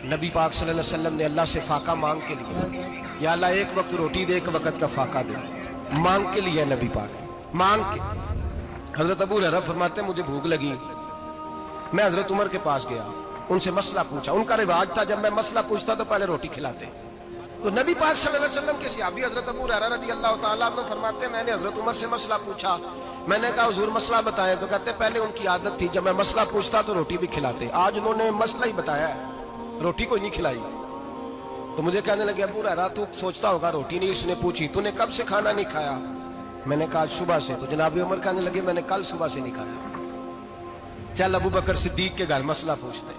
नबी पाक सल्लल्लाहु अलैहि वसल्लम ने अल्लाह से फाका मांग के लिया, या अल्लाह एक वक्त रोटी दे, एक वक्त का फाका दे, मांग के लिया नबी पाक, मांग के। हजरत अबू हुरैरा फरमाते मुझे भूख लगी, मैं हजरत उमर के पास गया, उनसे मसला पूछा। उनका रिवाज था जब मैं मसला पूछता तो पहले रोटी खिलाते। तो नबी पाक सल्लल्लाहु अलैहि वसल्लम के सहाबी हजरत अबू हुरैरा रज़ी अल्लाह तआला अन्हु फरमाते मैंने हजरत उमर से मसला पूछा। मैंने कहा हुजूर मसला बताएं, तो कहते पहले उनकी आदत थी जब मैं मसला पूछता तो रोटी भी खिलाते, आज उन्होंने मसला ही बताया है, रोटी कोई नहीं खिलाई। तो मुझे कहने लगे अबू हुरैरा तू सोचता होगा रोटी नहीं इसने पूछी, तूने कब से खाना नहीं खाया? मैंने कहा सुबह से। तो जनाब उमर कहने लगे मैंने कल सुबह से नहीं खाया। चल अबू बकर सिद्दीक के घर मसला पूछते।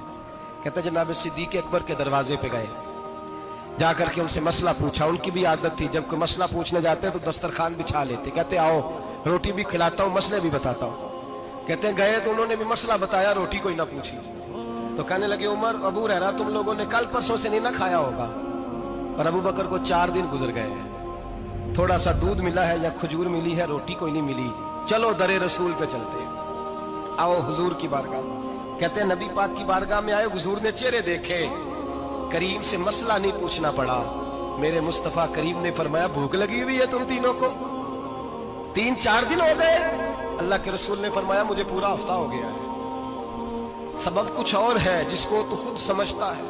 कहते जनाब सिद्दीक अकबर के दरवाजे पे गए, जाकर के उनसे मसला पूछा। उनकी भी आदत थी जब कोई मसला पूछने जाते तो दस्तरखान बिछा लेते, कहते आओ रोटी भी खिलाता हूँ मसले भी बताता हूँ। कहते गए तो उन्होंने भी मसला बताया, रोटी कोई ना पूछी। तो कहने लगे उमर अबू हुरैरा तुम लोगों ने कल परसों से नहीं ना खाया होगा। और अबू बकर को 4 दिन गुजर गए हैं, थोड़ा सा दूध मिला है या खजूर मिली है, रोटी कोई नहीं मिली। चलो दरे रसूल पे चलते, आओ हुजूर की बारगाह। कहते हैं नबी पाक की बारगाह में आए, हुजूर ने चेहरे देखे, करीम से मसला नहीं पूछना पड़ा। मेरे मुस्तफा करीम ने फरमाया भूख लगी हुई है तुम तीनों को, 3-4 दिन हो गए। अल्लाह के रसूल ने फरमाया मुझे पूरा हफ्ता हो गया है। सबब कुछ और है जिसको तो खुद समझता है,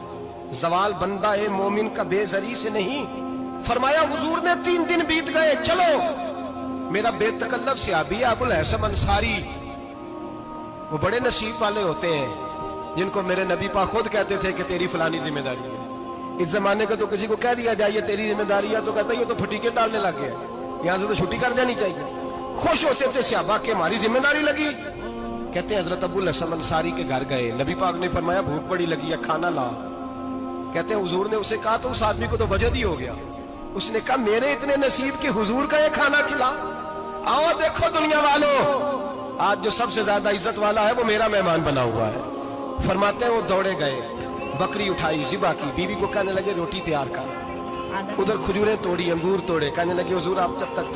जवाल बंदा ए मोमिन का बेजरी से नहीं। फरमाया हुजूर ने 3 दिन बीत गए, चलो। मेरा बेतकल्लफ सहाबी अबुल हसन अंसारी, वो बड़े नसीब वाले होते हैं जिनको मेरे नबी पाक खुद कहते थे कि तेरी फलानी जिम्मेदारी है। इस जमाने का तो किसी को कह दिया जाए ये तेरी जिम्मेदारी है तो कहता है ये तो फटीके डालने लग गया, यहाँ से तो छुट्टी कर जानी चाहिए। खुश होते थे सहाबा के हमारी जिम्मेदारी लगी। कहते हैं हजरत अबुल हसन अंसारी के घर गए, नबी पाक ने फरमाया भूख बड़ी लगी है खाना ला। कहते हैं हुजूर ने उसे कहा तो उस आदमी को तो वजद ही हो गया। उसने कहा मेरे इतने नसीब के हुजूर का ये खाना खिला। आओ देखो दुनिया वालों, आज जो सबसे ज्यादा इज्जत वाला है वो मेरा मेहमान बना हुआ है। फरमाते हैं वो दौड़े गए, बकरी उठाई ज़िबा की, बीवी को कहने लगे रोटी तैयार कर। उधर खजूरें तोड़ी, अंगूर तोड़े, कहने लगे हुजूर आप जब तक